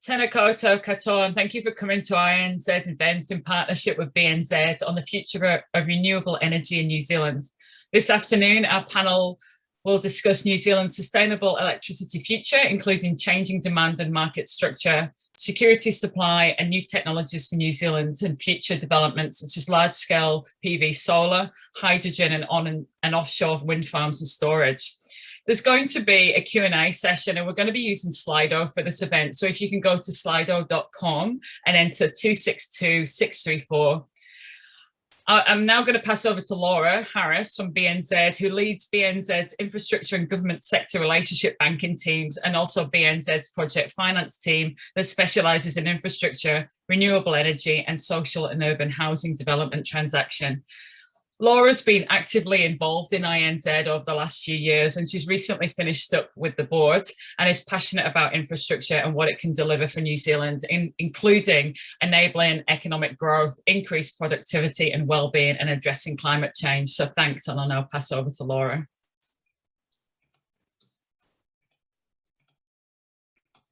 Tēnā koutou katoa, and thank you for coming to INZ event in partnership with BNZ on the future of renewable energy in New Zealand. This afternoon, our panel will discuss New Zealand's sustainable electricity future, including changing demand and market structure, security supply and new technologies for New Zealand and future developments such as large-scale PV solar, hydrogen and offshore wind farms and storage. There's going to be a Q&A session and we're going to be using Slido for this event. So if you can go to slido.com and enter 262634. I'm now going to pass over to Laura Harris from BNZ, who leads BNZ's infrastructure and government sector relationship banking teams and also BNZ's project finance team that specialises in infrastructure, renewable energy and social and urban housing development transaction. Laura's been actively involved in INZ over the last few years, and she's recently finished up with the board and is passionate about infrastructure and what it can deliver for New Zealand, including enabling economic growth, increased productivity and well-being and addressing climate change. So thanks, and I'll now pass over to Laura.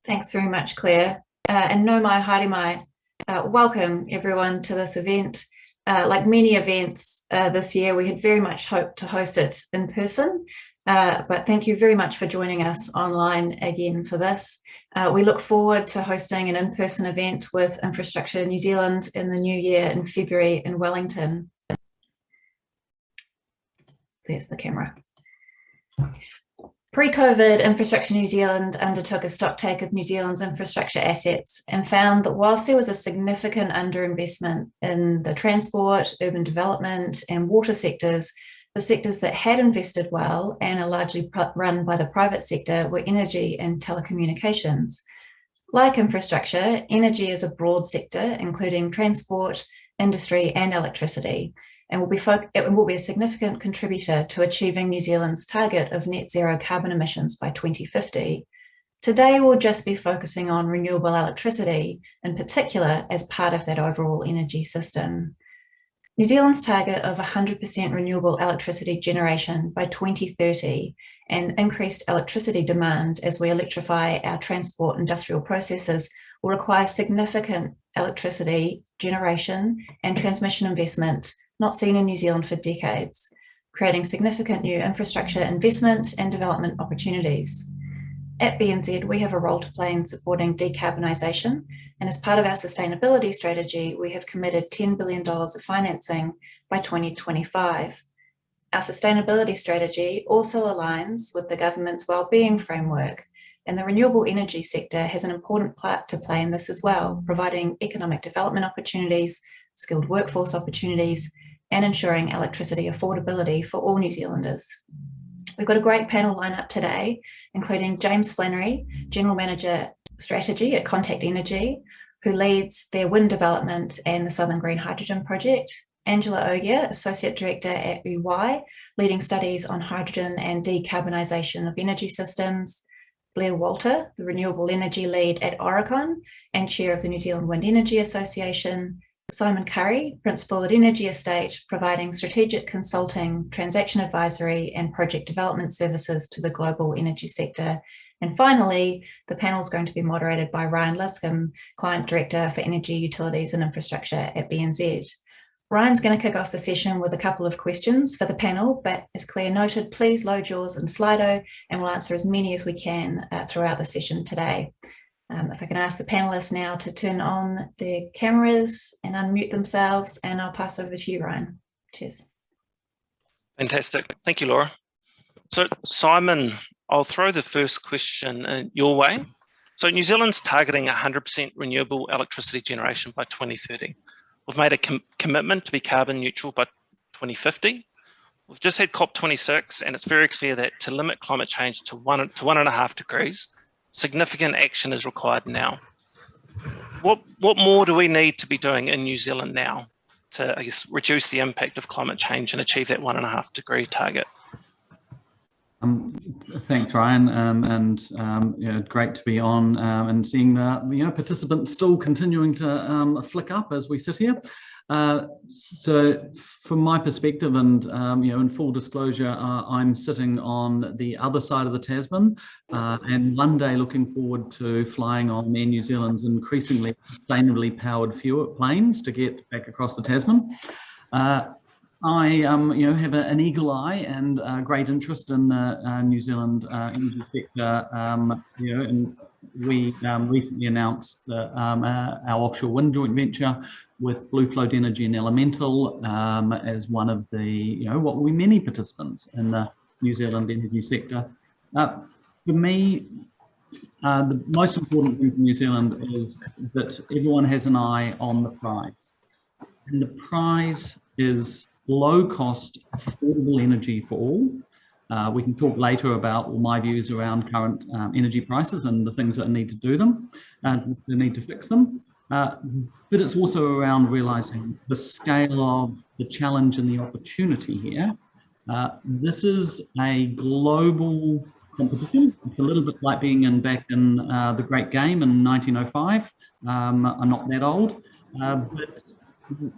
Thanks very much, Claire. And no mai, haere mai. Welcome everyone to this event. Like many events this year, we had very much hoped to host it in person, but thank you very much for joining us online again for this. We look forward to hosting an in-person event with Infrastructure New Zealand in the new year in February in Wellington. There's the camera. Pre-COVID, Infrastructure New Zealand undertook a stocktake of New Zealand's infrastructure assets and found that whilst there was a significant underinvestment in the transport, urban development and water sectors, the sectors that had invested well and are largely run by the private sector were energy and telecommunications. Like infrastructure, energy is a broad sector, including transport, industry and electricity, and it will be a significant contributor to achieving New Zealand's target of net zero carbon emissions by 2050. Today, we'll just be focusing on renewable electricity, in particular as part of that overall energy system. New Zealand's target of 100% renewable electricity generation by 2030 and increased electricity demand as we electrify our transport industrial processes will require significant electricity generation and transmission investment not seen in New Zealand for decades, creating significant new infrastructure investment and development opportunities. At BNZ, we have a role to play in supporting decarbonisation, and as part of our sustainability strategy, we have committed $10 billion of financing by 2025. Our sustainability strategy also aligns with the government's wellbeing framework, and the renewable energy sector has an important part to play in this as well, providing economic development opportunities, skilled workforce opportunities, and ensuring electricity affordability for all New Zealanders. We've got a great panel lineup today, including James Flannery, General Manager Strategy at Contact Energy, who leads their wind development and the Southern Green Hydrogen Project, Angela Ogier, Associate Director at EY, leading studies on hydrogen and decarbonisation of energy systems, Blair Walter, the Renewable Energy Lead at Oricon and Chair of the New Zealand Wind Energy Association, Simon Curry, Principal at Energy Estate, providing strategic consulting, transaction advisory and project development services to the global energy sector. And finally, the panel is going to be moderated by Ryan Luscombe, Client Director for Energy, Utilities and Infrastructure at BNZ. Ryan's going to kick off the session with a couple of questions for the panel, but as Claire noted, please load yours in Slido and we'll answer as many as we can throughout the session today. If I can ask the panelists now to turn on their cameras and unmute themselves, and I'll pass over to you, Ryan. Cheers. Fantastic. Thank you, Laura. So, Simon, I'll throw the first question your way. So, New Zealand's targeting 100% renewable electricity generation by 2030. We've made a commitment to be carbon neutral by 2050. We've just had COP26, and it's very clear that to limit climate change to 1.5 degrees, significant action is required now. What more do we need to be doing in New Zealand now to, I guess, reduce the impact of climate change and achieve that 1.5 degree target? Thanks, Ryan, and great to be on and seeing the participants still continuing to flick up as we sit here. So from my perspective, and in full disclosure, I'm sitting on the other side of the Tasman, and one day looking forward to flying on Air New Zealand's increasingly sustainably powered planes to get back across the Tasman. I have an eagle eye and great interest in the New Zealand energy sector. And we recently announced our offshore wind joint venture with Blue Float Energy and Elemental as one of the, what will be many participants in the New Zealand energy sector. For me, the most important thing for New Zealand is that everyone has an eye on the prize. And the prize is low-cost, affordable energy for all. We can talk later about my views around current energy prices and the things that need to do them, and the need to fix them. But it's also around realising the scale of the challenge and the opportunity here. This is a global competition. It's a little bit like being back in the Great Game in 1905. I'm not that old, but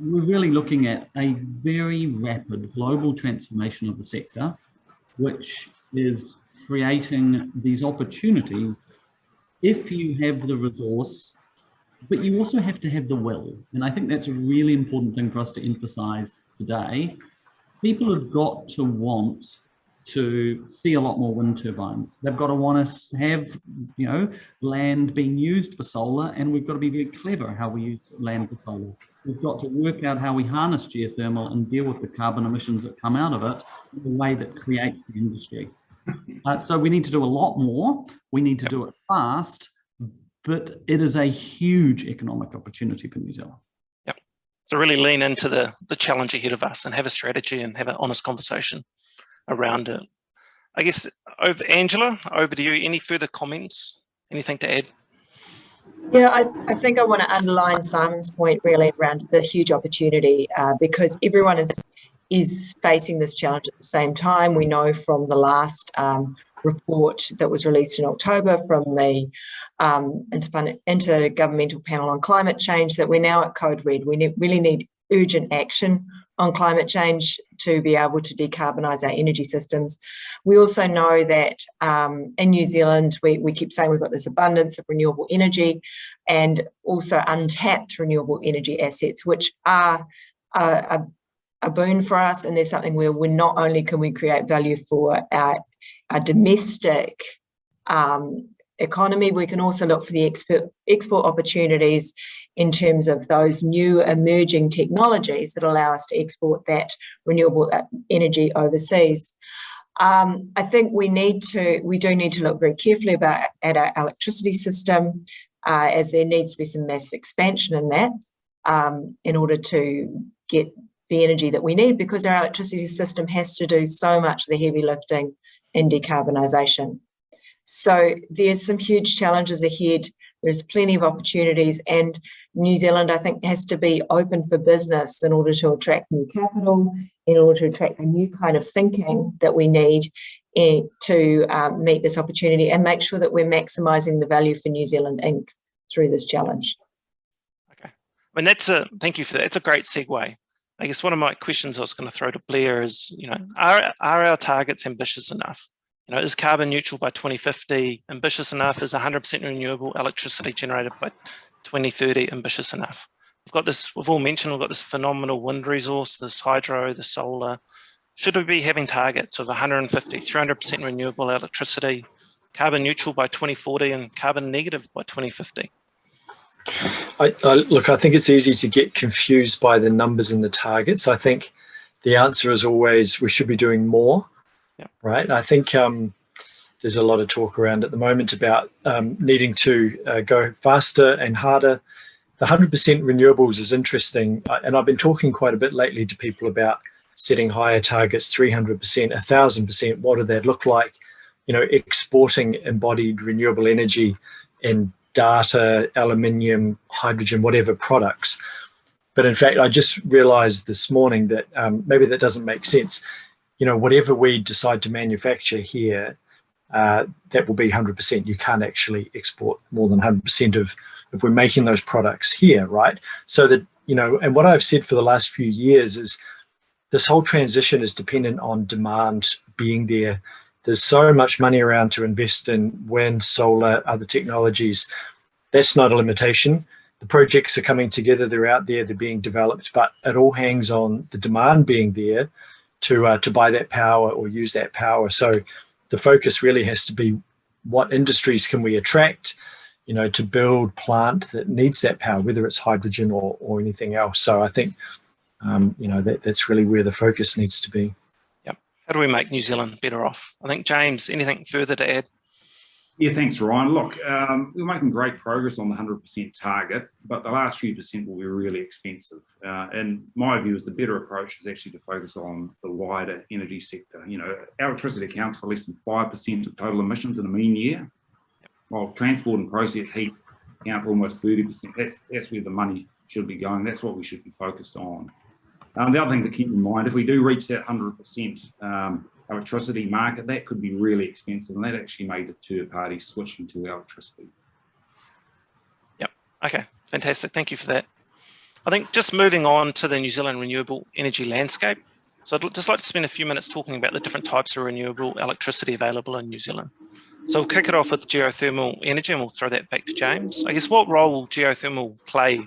we're really looking at a very rapid global transformation of the sector, which is creating these opportunities if you have the resource, but you also have to have the will. And I think that's a really important thing for us to emphasize today. People have got to want to see a lot more wind turbines. They've got to want to have, land being used for solar, and we've got to be very clever how we use land for solar. We've got to work out how we harness geothermal and deal with the carbon emissions that come out of it in a way that creates the industry. So we need to do a lot more. We need to do it fast, but it is a huge economic opportunity for New Zealand. Yep. So really lean into the challenge ahead of us and have a strategy and have an honest conversation around it. I guess, Angela, over to you. Any further comments? Anything to add? Yeah, I think I want to underline Simon's point really around the huge opportunity because everyone is facing this challenge at the same time. We know from the last report that was released in October from the Intergovernmental Panel on Climate Change that we're now at code red. We really need urgent action on climate change to be able to decarbonise our energy systems. We also know that in New Zealand, we keep saying we've got this abundance of renewable energy and also untapped renewable energy assets, which are a boon for us. And there's something where we're not only can we create value for our domestic economy, we can also look for the export opportunities in terms of those new emerging technologies that allow us to export that renewable energy overseas. I think we do need to look very carefully at our electricity system, as there needs to be some massive expansion in that in order to get the energy that we need, because our electricity system has to do so much of the heavy lifting in decarbonisation. So there's some huge challenges ahead. There's plenty of opportunities, and New Zealand, I think, has to be open for business in order to attract new capital, in order to attract the new kind of thinking that we need to meet this opportunity and make sure that we're maximising the value for New Zealand Inc. through this challenge. Okay, thank you for that. It's a great segue. I guess one of my questions I was going to throw to Blair is, are our targets ambitious enough? Is carbon neutral by 2050 ambitious enough? Is 100% renewable electricity generated by 2030 ambitious enough? We've all mentioned we've got this phenomenal wind resource, this hydro, the solar. Should we be having targets of 150, 300% renewable electricity, carbon neutral by 2040 and carbon negative by 2050? Look, I think it's easy to get confused by the numbers and the targets. I think the answer is always we should be doing more. Yeah. Right. I think there's a lot of talk around at the moment about needing to go faster and harder. The 100% renewables is interesting. And I've been talking quite a bit lately to people about setting higher targets, 300%, 1,000%. What does that look like? Exporting embodied renewable energy in data, aluminium, hydrogen, whatever products. But in fact, I just realized this morning that maybe that doesn't make sense. Whatever we decide to manufacture here, that will be 100%. You can't actually export more than 100% of if we're making those products here, right? So and what I've said for the last few years is this whole transition is dependent on demand being there. There's so much money around to invest in wind, solar, other technologies. That's not a limitation. The projects are coming together, they're out there, they're being developed, but it all hangs on the demand being there to buy that power or use that power. So the focus really has to be what industries can we attract, to build plant that needs that power, whether it's hydrogen or anything else. So I think, that's really where the focus needs to be. Yep. How do we make New Zealand better off? I think, James, anything further to add? Yeah, thanks, Ryan. Look, we're making great progress on the 100% target, but the last few percent will be really expensive. And my view is the better approach is actually to focus on the wider energy sector. Electricity accounts for less than 5% of total emissions in a mean year, while transport and process heat account for almost 30%. That's where the money should be going. That's what we should be focused on. The other thing to keep in mind, if we do reach that 100% electricity market, that could be really expensive, and that actually may deter parties switching to electricity. Yep. Okay. Fantastic. Thank you for that. I think just moving on to the New Zealand renewable energy landscape. So I'd just like to spend a few minutes talking about the different types of renewable electricity available in New Zealand. So we'll kick it off with geothermal energy, and we'll throw that back to James. I guess, what role will geothermal play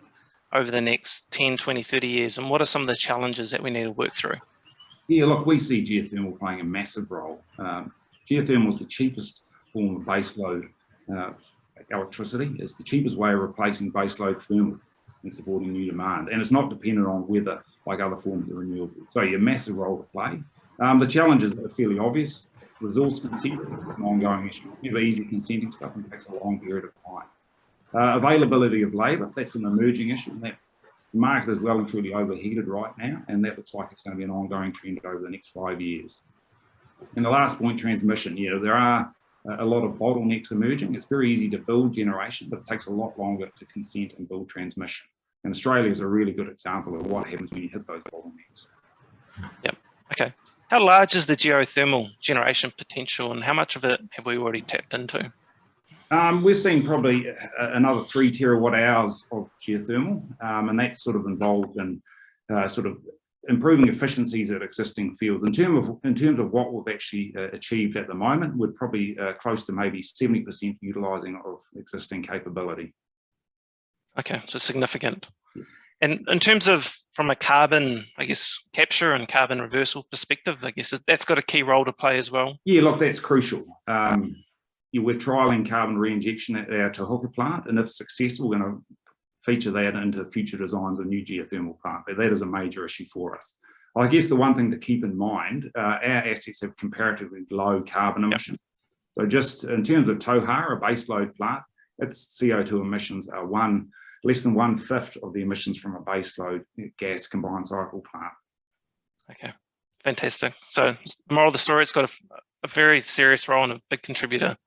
over the next 10, 20, 30 years, and what are some of the challenges that we need to work through? Yeah, look, we see geothermal playing a massive role. Geothermal is the cheapest form of baseload electricity. It's the cheapest way of replacing baseload thermal and supporting new demand. And it's not dependent on weather like other forms of renewable. So a massive role to play. The challenges are fairly obvious. Resource consent is an ongoing issue. It's never easy consenting stuff and takes a long period of time. Availability of labour, that's an emerging issue. And that the market is well and truly overheated right now, and that looks like it's going to be an ongoing trend over the next 5 years. And the last point, transmission. There are a lot of bottlenecks emerging. It's very easy to build generation, but it takes a lot longer to consent and build transmission. And Australia is a really good example of what happens when you hit those bottlenecks. Yep. Okay. How large is the geothermal generation potential, and how much of it have we already tapped into? We're seeing probably another 3 terawatt hours of geothermal, and that's sort of involved in sort of improving efficiencies at existing fields. In terms of what we've actually achieved at the moment, we're probably close to maybe 70% utilising of existing capability. Okay, so significant. And in terms of from a carbon, I guess, capture and carbon reversal perspective, I guess that's got a key role to play as well. Yeah, look, that's crucial. We're trialling carbon re-injection at our Te Huka plant, and if successful, we're going to feature that into future designs of new geothermal plant. But that is a major issue for us. I guess the one thing to keep in mind, our assets have comparatively low carbon emissions. So just in terms of Tauhara, a baseload plant, its CO2 emissions are less than 1/5 of the emissions from a baseload gas combined cycle plant. Okay, fantastic. So the moral of the story, it's got a very serious role and a big contributor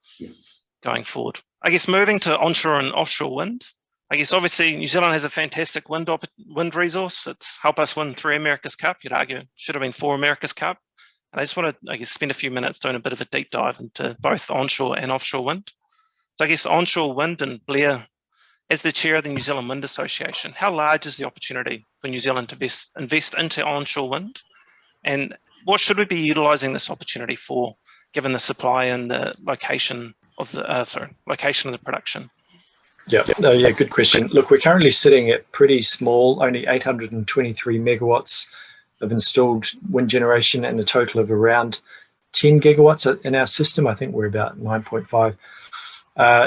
going forward. I guess moving to onshore and offshore wind, I guess obviously New Zealand has a fantastic wind resource. It's helped us win 3 America's Cup. You'd argue it should have been 4 America's Cup. And I just want to, I guess, spend a few minutes doing a bit of a deep dive into both onshore and offshore wind. So I guess onshore wind, and Blair, as the chair of the New Zealand Wind Association, how large is the opportunity for New Zealand to invest into onshore wind? And what should we be utilising this opportunity for, given the supply and the location of the production? Yeah, good question. Look, we're currently sitting at pretty small, only 823 megawatts of installed wind generation, and a total of around 10 gigawatts in our system. I think we're about 9.5.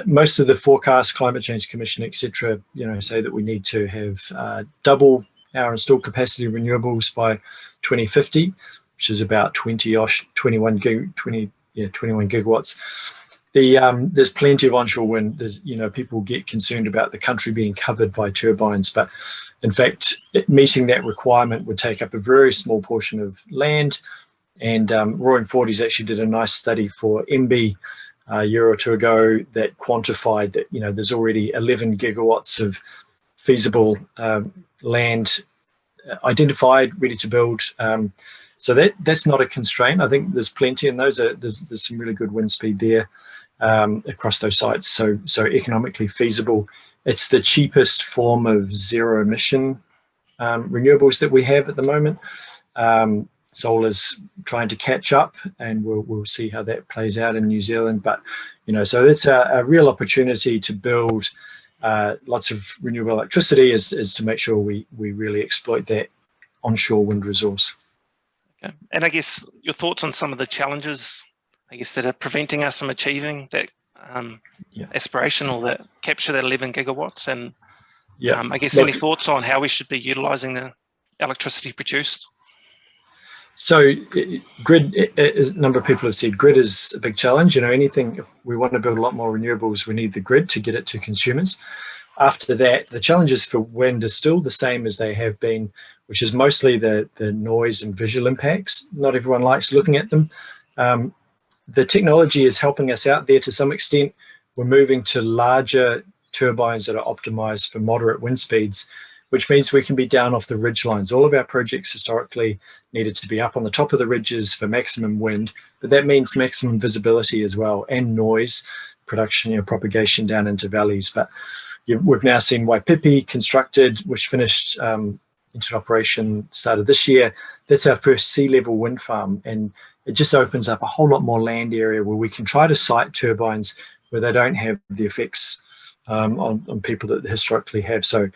Most of the forecast, Climate Change Commission, etc., say that we need to have double our installed capacity of renewables by 2050, which is about 21 gigawatts. There's plenty of onshore wind. There's, people get concerned about the country being covered by turbines, but in fact, meeting that requirement would take up a very small portion of land. And Roaring Forties actually did a nice study for MB a year or two ago that quantified that there's already 11 gigawatts of feasible land identified, ready to build. So that's not a constraint. I think there's plenty, and there's some really good wind speed there across those sites. So economically feasible. It's the cheapest form of zero emission renewables that we have at the moment. Solar's trying to catch up, and we'll see how that plays out in New Zealand. But so it's a real opportunity to build lots of renewable electricity is to make sure we really exploit that onshore wind resource. Okay. And I guess your thoughts on some of the challenges, I guess, that are preventing us from achieving that aspiration, or that capture that 11 gigawatts, and I guess any thoughts on how we should be utilising the electricity produced? So grid, a number of people have said grid is a big challenge. Anything, if we want to build a lot more renewables, we need the grid to get it to consumers. After that, the challenges for wind are still the same as they have been, which is mostly the noise and visual impacts. Not everyone likes looking at them. The technology is helping us out there to some extent. We're moving to larger turbines that are optimized for moderate wind speeds, which means we can be down off the ridge lines. All of our projects historically needed to be up on the top of the ridges for maximum wind, but that means maximum visibility as well, and noise production, propagation down into valleys. But we've now seen Waipipi constructed, which finished into operation started this year. That's our first sea level wind farm, and it just opens up a whole lot more land area where we can try to site turbines where they don't have the effects on people that historically have. So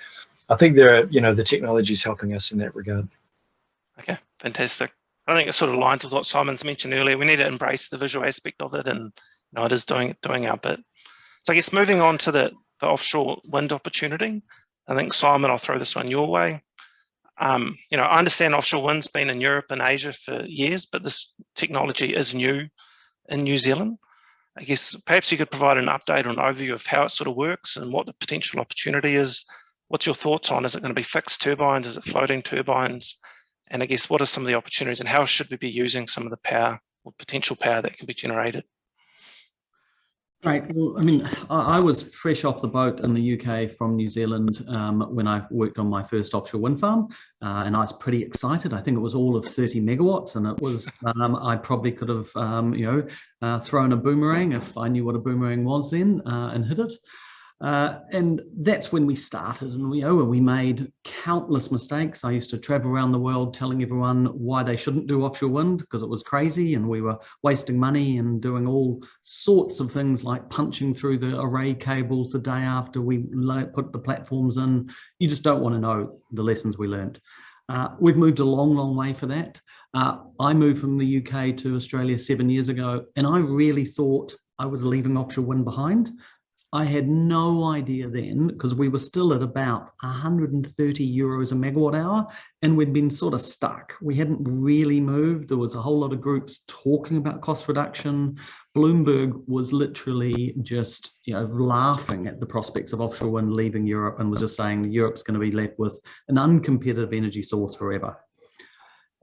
I think the technology is helping us in that regard. Okay, fantastic. I think it sort of aligns with what Simon's mentioned earlier. We need to embrace the visual aspect of it, and it is doing our bit. So I guess moving on to the offshore wind opportunity, I think, Simon, I'll throw this one your way. I understand offshore wind's been in Europe and Asia for years, but this technology is new in New Zealand. I guess perhaps you could provide an update or an overview of how it sort of works and what the potential opportunity is. What's your thoughts on? Is it going to be fixed turbines? Is it floating turbines? And I guess what are some of the opportunities, and how should we be using some of the power or potential power that can be generated? Right. Well, I mean, I was fresh off the boat in the UK from New Zealand when I worked on my first offshore wind farm, and I was pretty excited. I think it was all of 30 megawatts, and it was I probably could have thrown a boomerang if I knew what a boomerang was then, and hit it. And that's when we started, and we made countless mistakes. I used to travel around the world telling everyone why they shouldn't do offshore wind because it was crazy and we were wasting money and doing all sorts of things like punching through the array cables the day after we put the platforms in. You just don't want to know the lessons we learned. We've moved a long, long way for that. I moved from the UK to Australia 7 years ago, and I really thought I was leaving offshore wind behind. I had no idea then, because we were still at about 130 euros a megawatt hour, and we'd been sort of stuck. We hadn't really moved. There was a whole lot of groups talking about cost reduction. Bloomberg was literally just, laughing at the prospects of offshore wind leaving Europe, and was just saying Europe's going to be left with an uncompetitive energy source forever.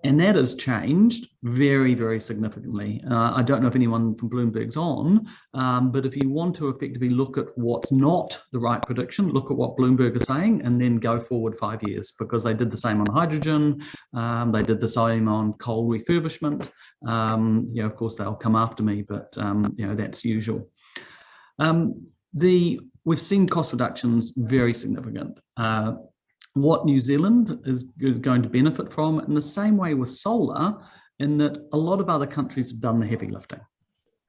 And that has changed very, very significantly. I don't know if anyone from Bloomberg's on, but if you want to effectively look at what's not the right prediction, look at what Bloomberg is saying and then go forward 5 years, because they did the same on hydrogen. They did the same on coal refurbishment. Of course, they'll come after me, but that's usual. We've seen cost reductions very significant. What New Zealand is going to benefit from in the same way with solar, in that a lot of other countries have done the heavy lifting.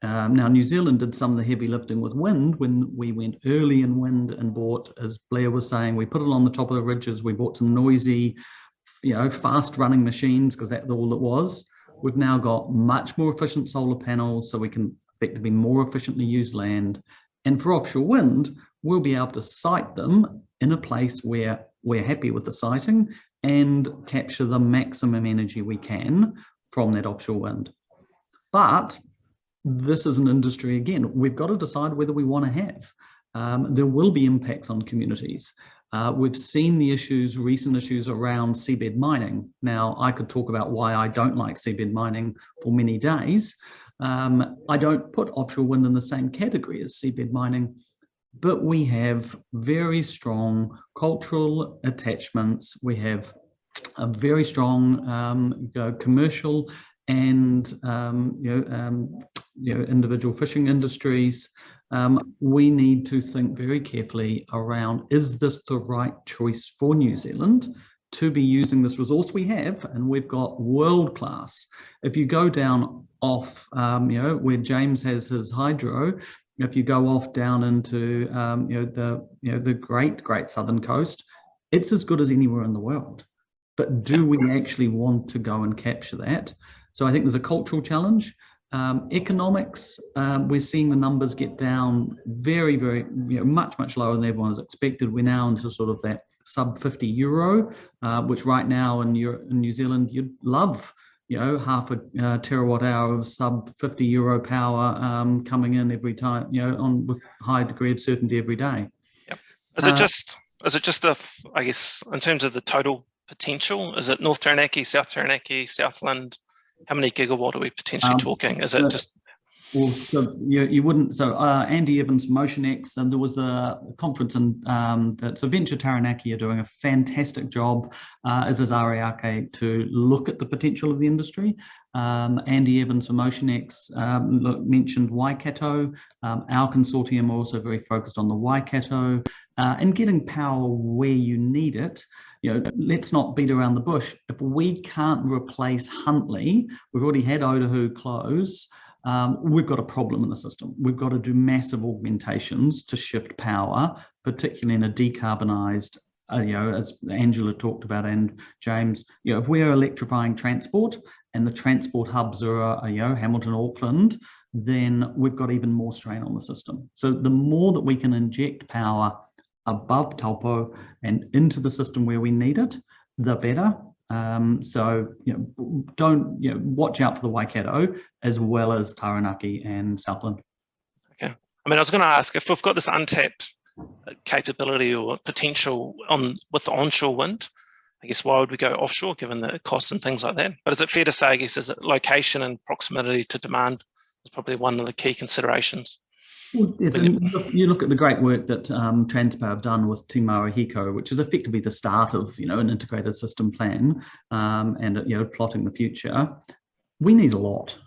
Now, New Zealand did some of the heavy lifting with wind when we went early in wind and bought, as Blair was saying, we put it on the top of the ridges, we bought some noisy, fast running machines, because that's all it was. We've now got much more efficient solar panels, so we can effectively more efficiently use land. And for offshore wind, we'll be able to site them in a place where we're happy with the siting and capture the maximum energy we can from that offshore wind. But this is an industry, again, we've got to decide whether we want to have. There will be impacts on communities. We've seen the recent issues around seabed mining. Now, I could talk about why I don't like seabed mining for many days. I don't put offshore wind in the same category as seabed mining, but we have very strong cultural attachments. We have a very strong commercial and individual fishing industries. We need to think very carefully around, is this the right choice for New Zealand to be using this resource we have, and we've got world class. If you go down off, where James has his hydro, if you go off down into the great southern coast, it's as good as anywhere in the world. But do we actually want to go and capture that? So I think there's a cultural challenge. Economics, we're seeing the numbers get down very, very, much lower than everyone has expected. We're now into sort of that sub 50 euro, which right now in New Zealand, you'd love, half a terawatt hour of sub 50 euro power coming in every time, with high degree of certainty every day. Yep. Is it just I guess, in terms of the total potential, is it North Taranaki, South Taranaki, Southland? How many gigawatt are we potentially talking? Is it just? Well, so you wouldn't. So Andy Evans, MotionX, and there was the conference, and so Venture Taranaki are doing a fantastic job, as is Ariake, to look at the potential of the industry. Andy Evans from MotionX mentioned Waikato. Our consortium are also very focused on the Waikato and getting power where you need it. Let's not beat around the bush. If we can't replace Huntly, we've already had Otahu close. We've got a problem in the system. We've got to do massive augmentations to shift power, particularly in a decarbonised, as Angela talked about and James, if we are electrifying transport and the transport hubs are, Hamilton, Auckland, then we've got even more strain on the system. So the more that we can inject power above Taupo and into the system where we need it, the better. So watch out for the Waikato as well as Taranaki and Southland. Okay. I mean, I was going to ask if we've got this untapped capability or potential with the onshore wind, I guess why would we go offshore given the costs and things like that? But is it fair to say, I guess, is it location and proximity to demand is probably one of the key considerations? Well, you look at the great work that Transpower have done with Te Marahiko, which is effectively the start of an integrated system plan and plotting the future. We need a lot.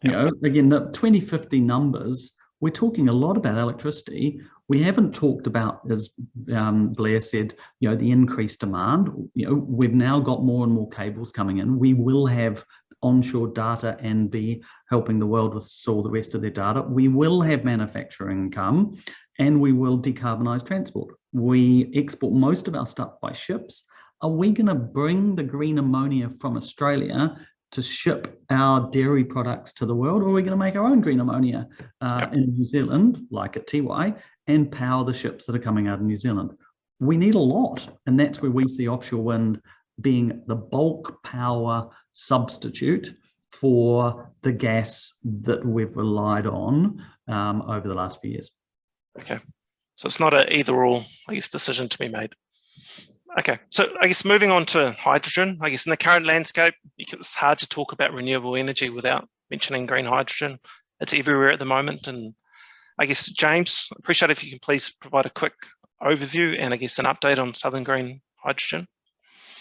Again, the 2050 numbers. We're talking a lot about electricity. We haven't talked about, as Blair said, the increased demand. We've now got more and more cables coming in. We will have onshore data and be helping the world with all the rest of their data. We will have manufacturing come, and we will decarbonise transport. We export most of our stuff by ships. Are we going to bring the green ammonia from Australia to ship our dairy products to the world, or are we going to make our own green ammonia in New Zealand, like at Tiwai, and power the ships that are coming out of New Zealand? We need a lot, and that's where we see offshore wind being the bulk power substitute for the gas that we've relied on over the last few years. Okay, so it's not an either-or, I guess, decision to be made. Okay, so I guess moving on to hydrogen, I guess in the current landscape, it's hard to talk about renewable energy without mentioning green hydrogen. It's everywhere at the moment, and I guess, James, appreciate if you can please provide a quick overview and I guess an update on Southern Green Hydrogen.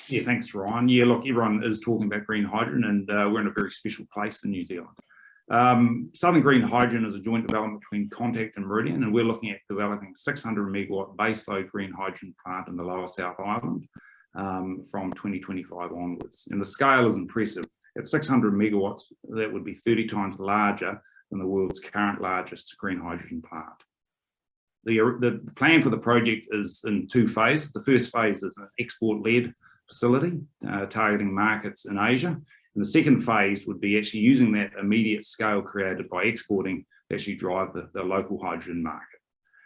Yeah, thanks, Ryan. Yeah, look, everyone is talking about green hydrogen, and we're in a very special place in New Zealand. Southern Green Hydrogen is a joint development between Contact and Meridian, and we're looking at developing 600 megawatt baseload green hydrogen plant in the Lower South Island from 2025 onwards. And the scale is impressive. At 600 megawatts, that would be 30 times larger than the world's current largest green hydrogen plant. The plan for the project is in two phases. The first phase is an export-led facility targeting markets in Asia. And the second phase would be actually using that immediate scale created by exporting to actually drive the local hydrogen market.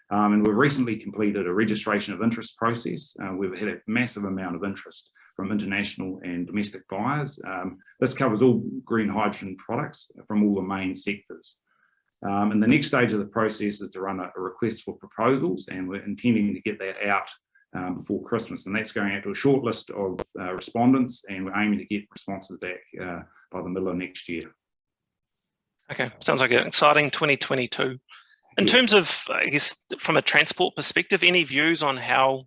And we've recently completed a registration of interest process. We've had a massive amount of interest from international and domestic buyers. This covers all green hydrogen products from all the main sectors. And the next stage of the process is to run a request for proposals, and we're intending to get that out before Christmas, and that's going out to a short list of respondents, and we're aiming to get responses back by the middle of next year. Okay, sounds like an exciting 2022. In terms of, I guess, from a transport perspective, any views on how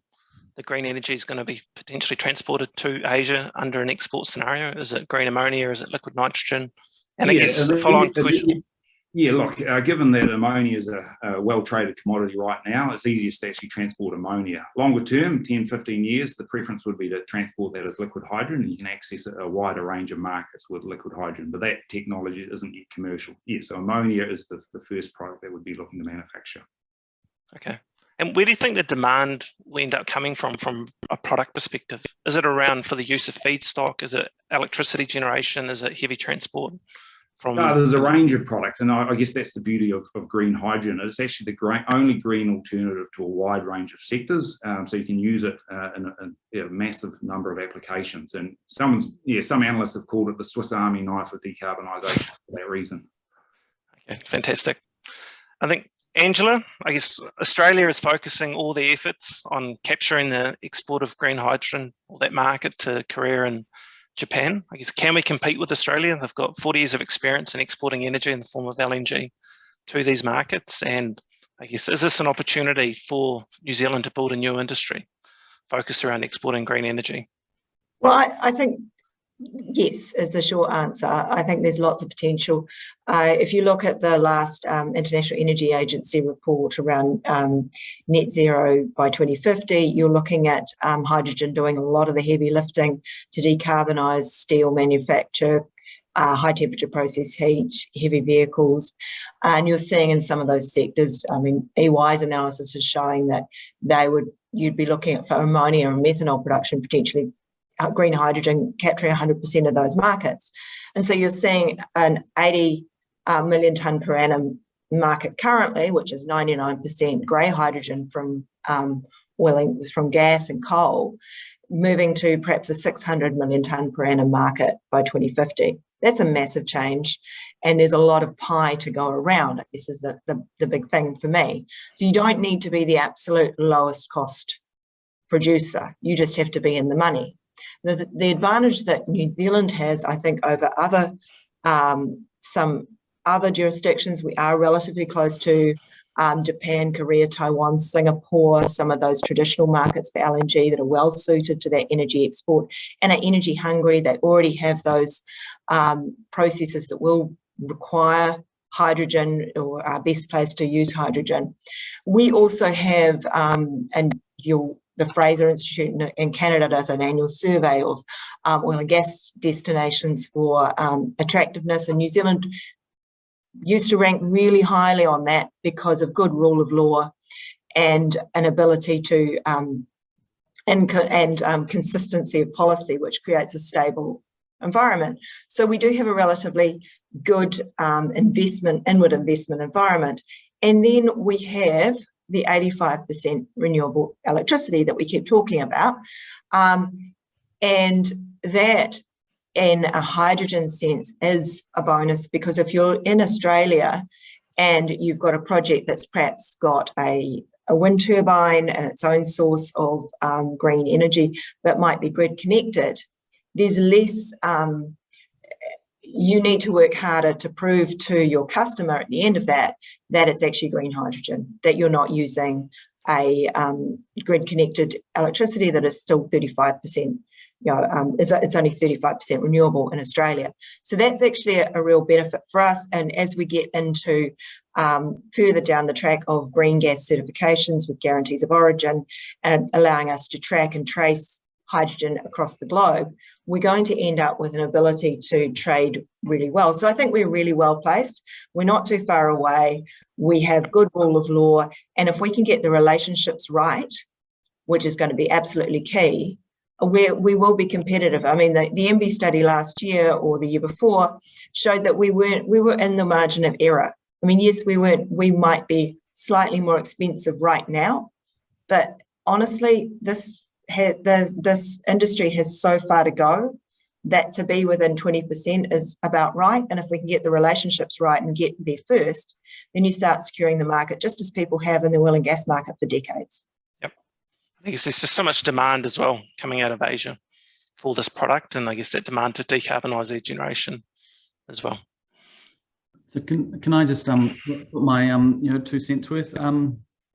the green energy is going to be potentially transported to Asia under an export scenario? Is it green ammonia? Is it liquid nitrogen? And I guess the following question. Yeah, look, given that ammonia is a well-traded commodity right now, it's easiest to actually transport ammonia. Longer term, 10, 15 years, the preference would be to transport that as liquid hydrogen, and you can access a wider range of markets with liquid hydrogen, but that technology isn't yet commercial. Yeah, so ammonia is the first product that would be looking to manufacture. Okay. And where do you think the demand will end up coming from a product perspective? Is it around for the use of feedstock? Is it electricity generation? Is it heavy transport? There's a range of products, and I guess that's the beauty of green hydrogen. It's actually the only green alternative to a wide range of sectors, so you can use it in a massive number of applications. And some analysts have called it the Swiss Army knife of decarbonisation for that reason. Okay, fantastic. I think, Angela, I guess Australia is focusing all the efforts on capturing the export of green hydrogen, or that market, to Korea and Japan. I guess, can we compete with Australia? They've got 40 years of experience in exporting energy in the form of LNG to these markets. And I guess, is this an opportunity for New Zealand to build a new industry focused around exporting green energy? Well, I think yes is the short answer. I think there's lots of potential. If you look at the last International Energy Agency report around net zero by 2050, you're looking at hydrogen doing a lot of the heavy lifting to decarbonise steel manufacture, high temperature process heat, heavy vehicles. And you're seeing in some of those sectors, I mean, EY's analysis is showing that you'd be looking at, for ammonia and methanol production, potentially green hydrogen capturing 100% of those markets. And so you're seeing an 80 million tonne per annum market currently, which is 99% grey hydrogen from gas and coal, moving to perhaps a 600 million tonne per annum market by 2050. That's a massive change, and there's a lot of pie to go around. This is the big thing for me. So you don't need to be the absolute lowest cost producer. You just have to be in the money. The advantage that New Zealand has, I think, over some other jurisdictions, we are relatively close to Japan, Korea, Taiwan, Singapore, some of those traditional markets for LNG that are well suited to that energy export and are energy hungry. They already have those processes that will require hydrogen, or are best placed to use hydrogen. We also have, the Fraser Institute in Canada does an annual survey of oil and gas destinations for attractiveness, and New Zealand used to rank really highly on that because of good rule of law and an ability to consistency of policy, which creates a stable environment. So we do have a relatively good inward investment environment. And then we have the 85% renewable electricity that we keep talking about. And that, in a hydrogen sense, is a bonus, because if you're in Australia and you've got a project that's perhaps got a wind turbine and its own source of green energy that might be grid connected, there's less, you need to work harder to prove to your customer at the end of that it's actually green hydrogen, that you're not using a grid connected electricity that is still 35%, it's only 35% renewable in Australia. So that's actually a real benefit for us. And as we get into further down the track of green gas certifications with guarantees of origin and allowing us to track and trace hydrogen across the globe, we're going to end up with an ability to trade really well. So I think we're really well placed. We're not too far away. We have good rule of law. And if we can get the relationships right, which is going to be absolutely key, we will be competitive. I mean, the MB study last year or the year before showed that we were in the margin of error. I mean, yes, we might be slightly more expensive right now, but honestly, this industry has so far to go that to be within 20% is about right. And if we can get the relationships right and get there first, then you start securing the market, just as people have in the oil and gas market for decades. Yep. I guess there's just so much demand as well coming out of Asia for this product, and I guess that demand to decarbonise their generation as well. So can I just put my 2 cents worth?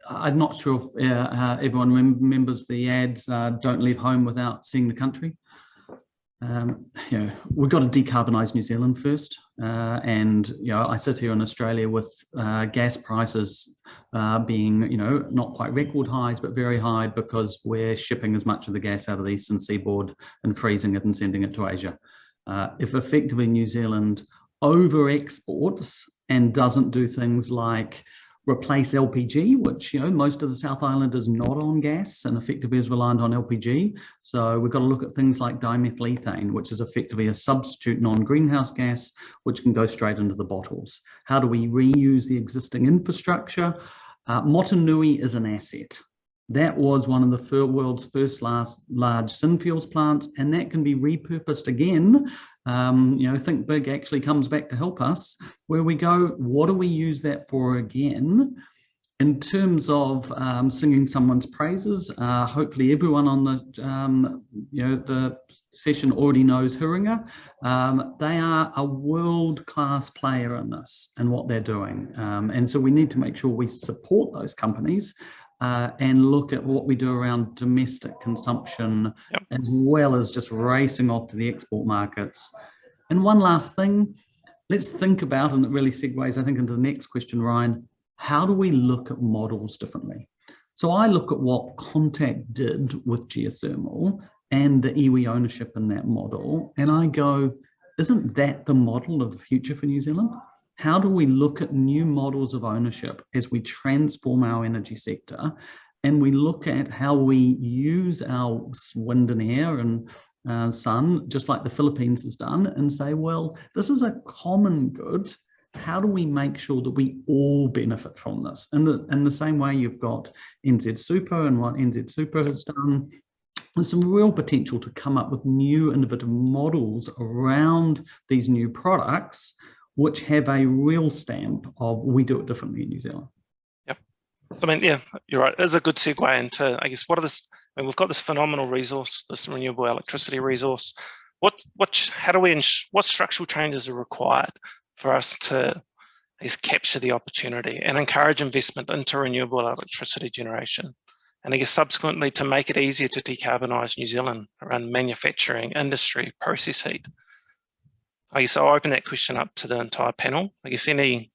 I'm not sure if everyone remembers the ads, "Don't leave home without seeing the country." we've got to decarbonise New Zealand first. And, I sit here in Australia with gas prices being, not quite record highs, but very high because we're shipping as much of the gas out of the eastern seaboard and freezing it and sending it to Asia. If effectively New Zealand over exports and doesn't do things like replace LPG, which most of the South Island is not on gas and effectively is reliant on LPG. So we've got to look at things like dimethylethane, which is effectively a substitute non-greenhouse gas, which can go straight into the bottles. How do we reuse the existing infrastructure? Motunui is an asset. That was one of the world's first large synfuels plants, and that can be repurposed again. Think Big actually comes back to help us, where we go, what do we use that for again? In terms of singing someone's praises, hopefully everyone on the session already knows Huringa. They are a world-class player in this and what they're doing. And so we need to make sure we support those companies and look at what we do around domestic consumption, as well as just racing off to the export markets. And one last thing, let's think about, and it really segues, I think, into the next question, Ryan, how do we look at models differently? So I look at what Contact did with geothermal and the iwi ownership in that model, and I go, isn't that the model of the future for New Zealand? How do we look at new models of ownership as we transform our energy sector, and we look at how we use our wind and air and sun, just like the Philippines has done, and say, well, this is a common good. How do we make sure that we all benefit from this? And the same way you've got NZ Super and what NZ Super has done, there's some real potential to come up with new innovative models around these new products, which have a real stamp of we do it differently in New Zealand. Yep. I mean, yeah, you're right. It's a good segue into, I guess, we've got this phenomenal resource, this renewable electricity resource. What structural changes are required for us to, I guess, capture the opportunity and encourage investment into renewable electricity generation? And I guess subsequently to make it easier to decarbonise New Zealand around manufacturing, industry, process heat. I guess I'll open that question up to the entire panel. I guess I'm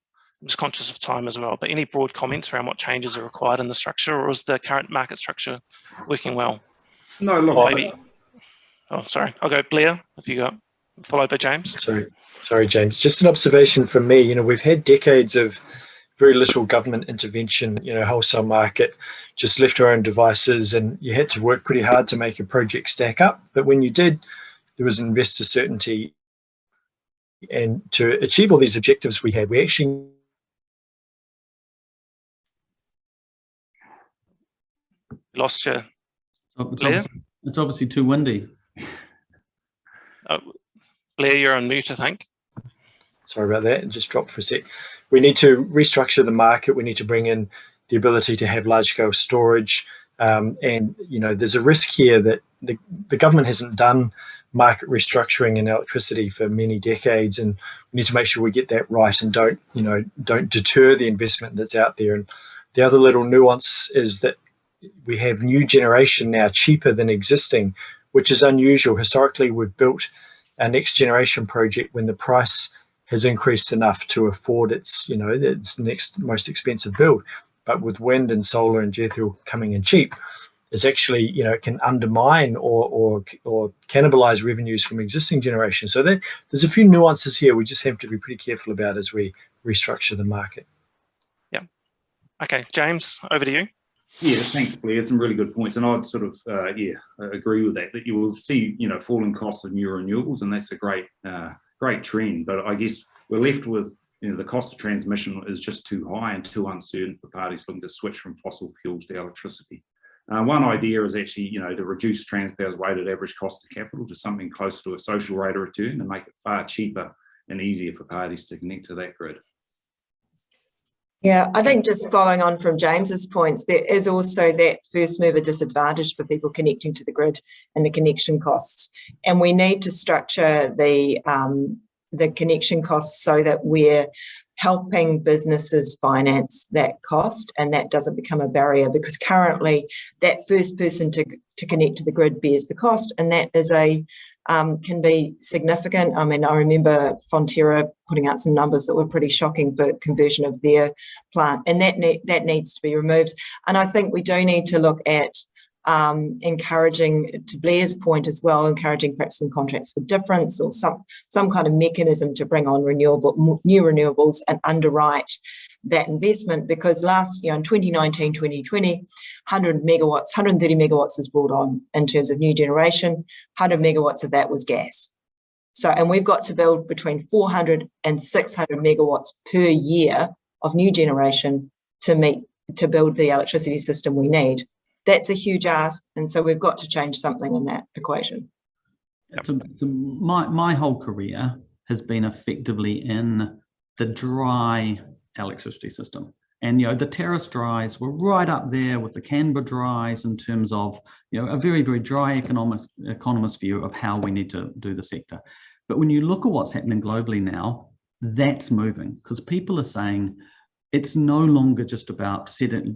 just conscious of time as well, but any broad comments around what changes are required in the structure, or is the current market structure working well? No, look, maybe. Oh, sorry. I'll go Blair, if you got, followed by James. Sorry, James. Just an observation from me. We've had decades of very little government intervention, wholesale market, just left to our own devices, and you had to work pretty hard to make a project stack up. But when you did, there was investor certainty. And to achieve all these objectives we actually... Lost you. It's obviously too windy. Blair, you're on mute, I think. Sorry about that. It just dropped for a sec. We need to restructure the market. We need to bring in the ability to have large-scale storage. And, there's a risk here that the government hasn't done market restructuring in electricity for many decades, and we need to make sure we get that right and don't deter the investment that's out there. And the other little nuance is that we have new generation now cheaper than existing, which is unusual. Historically, we've built our next generation project when the price has increased enough to afford its next most expensive build. But with wind and solar and geothermal coming in cheap, it's actually, it can undermine or cannibalize revenues from existing generations. So there's a few nuances here we just have to be pretty careful about as we restructure the market. Yeah. Okay, James, over to you. Yeah, thanks, Blair. Some really good points, and I'd sort of agree with that. That you will see, falling costs of new renewables, and that's a great trend. But I guess we're left with, the cost of transmission is just too high and too uncertain for parties looking to switch from fossil fuels to electricity. One idea is actually, to reduce Transpower's weighted average cost of capital to something close to a social rate of return and make it far cheaper and easier for parties to connect to that grid. Yeah, I think just following on from James's points, there is also that first mover disadvantage for people connecting to the grid and the connection costs. And we need to structure the connection costs so that we're helping businesses finance that cost, and that doesn't become a barrier, because currently that first person to connect to the grid bears the cost, and that is a can be significant. I mean, I remember Fonterra putting out some numbers that were pretty shocking for conversion of their plant, and that needs to be removed. And I think we do need to look at encouraging, to Blair's point as well, encouraging perhaps some contracts for difference or some kind of mechanism to bring on new renewables and underwrite that investment, because last year in 2019, 2020, 130 megawatts was brought on in terms of new generation. 100 megawatts of that was gas. So, and we've got to build between 400 and 600 megawatts per year of new generation to build the electricity system we need. That's a huge ask, and so we've got to change something in that equation. So my whole career has been effectively in the dry electricity system, and the terrace dries were right up there with the Canberra dries in terms of a very, very dry economist view of how we need to do the sector. But when you look at what's happening globally now, that's moving, because people are saying it's no longer just about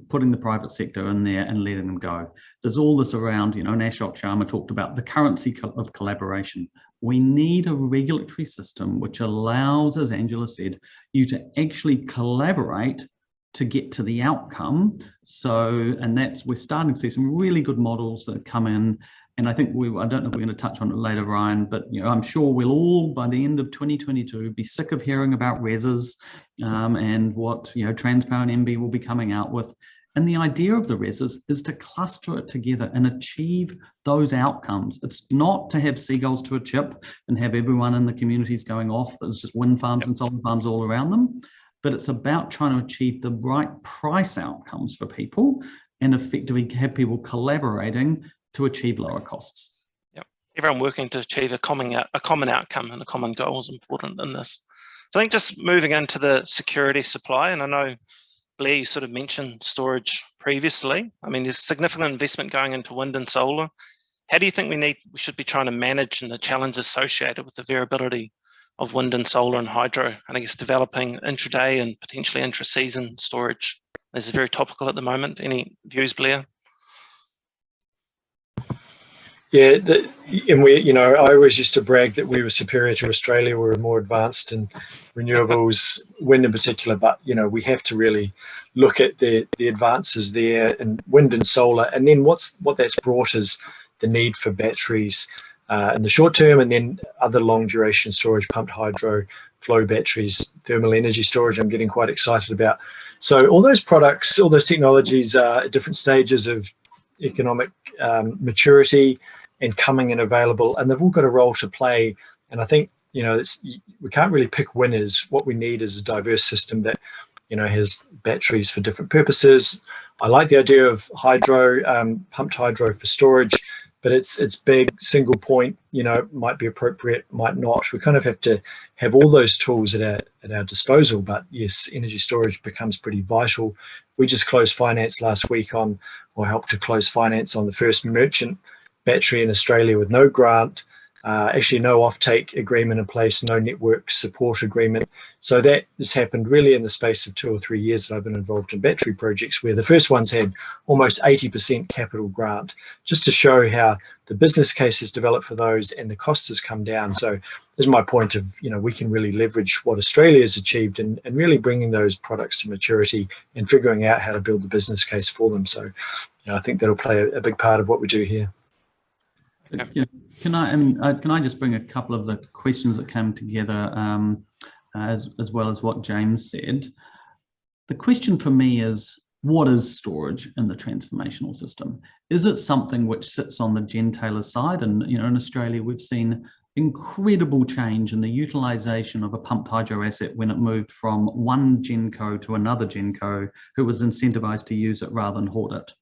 putting the private sector in there and letting them go. There's all this around, and Ashok Sharma talked about the currency of collaboration. We need a regulatory system which allows, as Angela said, you to actually collaborate to get to the outcome. So, and we're starting to see some really good models that come in. And I think I don't know if we're going to touch on it later, Ryan, but I'm sure we'll all, by the end of 2022, be sick of hearing about RESs and what Transparent MB will be coming out with. And the idea of the RESs is to cluster it together and achieve those outcomes. It's not to have seagulls to a chip and have everyone in the communities going off. There's just wind farms and solar farms all around them. But it's about trying to achieve the right price outcomes for people and effectively have people collaborating to achieve lower costs. Yep, everyone working to achieve a common outcome and a common goal is important in this. So I think just moving into the security supply, and I know Blair, you sort of mentioned storage previously. I mean, there's significant investment going into wind and solar. How do you think we should be trying to manage the challenges associated with the variability of wind and solar and hydro, and I guess developing intraday and potentially intra-season storage? This is very topical at the moment. Any views, Blair? Yeah, and we, I always used to brag that we were superior to Australia. We were more advanced in renewables, wind in particular. But we have to really look at the advances there in wind and solar, and then what that's brought is the need for batteries in the short term, and then other long duration storage, pumped hydro, flow batteries, thermal energy storage. I'm getting quite excited about. So all those products, all those technologies are at different stages of economic maturity and coming in available, and they've all got a role to play. And I think we can't really pick winners. What we need is a diverse system that has batteries for different purposes. I like the idea of hydro, pumped hydro for storage, but it's big, single point, might be appropriate, might not. We kind of have to have all those tools at our disposal. But yes, energy storage becomes pretty vital. We just closed finance last week or helped to close finance on the first merchant battery in Australia with no grant, actually no offtake agreement in place, no network support agreement. So that has happened really in the space of 2 or 3 years that I've been involved in battery projects, where the first ones had almost 80% capital grant, just to show how the business case has developed for those and the cost has come down. So this is my point of, we can really leverage what Australia has achieved and really bringing those products to maturity and figuring out how to build the business case for them. So I think that'll play a big part of what we do here. Can I just bring a couple of the questions that came together as well as what James said? The question for me is, what is storage in the transformational system? Is it something which sits on the gentailer side? And in Australia, we've seen incredible change in the utilisation of a pumped hydro asset when it moved from one genco to another genco who was incentivised to use it rather than hoard it.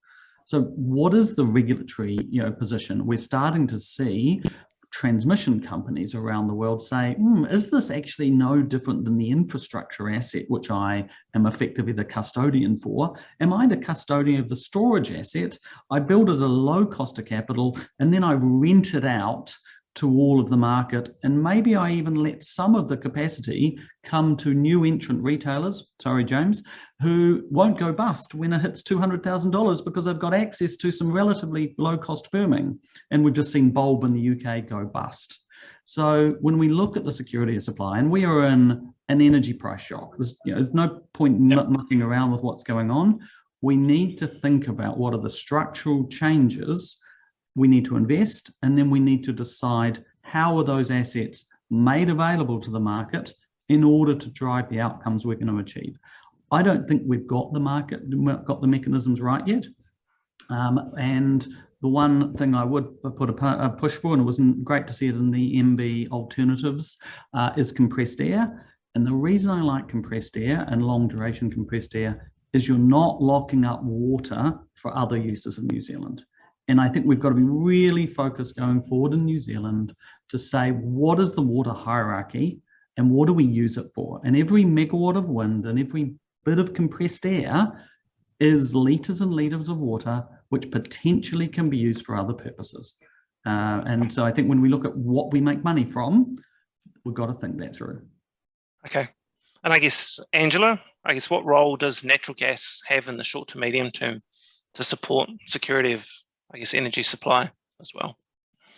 So what is the regulatory position? We're starting to see transmission companies around the world say, is this actually no different than the infrastructure asset, which I am effectively the custodian for? Am I the custodian of the storage asset? I build it at a low cost of capital, and then I rent it out to all of the market, and maybe I even let some of the capacity come to new entrant retailers, sorry James, who won't go bust when it hits $200,000 because they've got access to some relatively low-cost firming. And we've just seen Bulb in the UK go bust. So when we look at the security of supply, and we are in an energy price shock, there's no point mucking around with what's going on. We need to think about what are the structural changes we need to invest, and then we need to decide how are those assets made available to the market in order to drive the outcomes we're going to achieve. I don't think we've got the mechanisms right yet. And the one thing I would put a push for, and it wasn't great to see it in the MB alternatives, is compressed air. And the reason I like compressed air and long duration compressed air is you're not locking up water for other uses in New Zealand. And I think we've got to be really focused going forward in New Zealand to say, what is the water hierarchy and what do we use it for? And every megawatt of wind and every bit of compressed air is litres and litres of water, which potentially can be used for other purposes. And so I think when we look at what we make money from, we've got to think that through. Okay. And I guess, Angela, what role does natural gas have in the short to medium term to support security of, energy supply as well?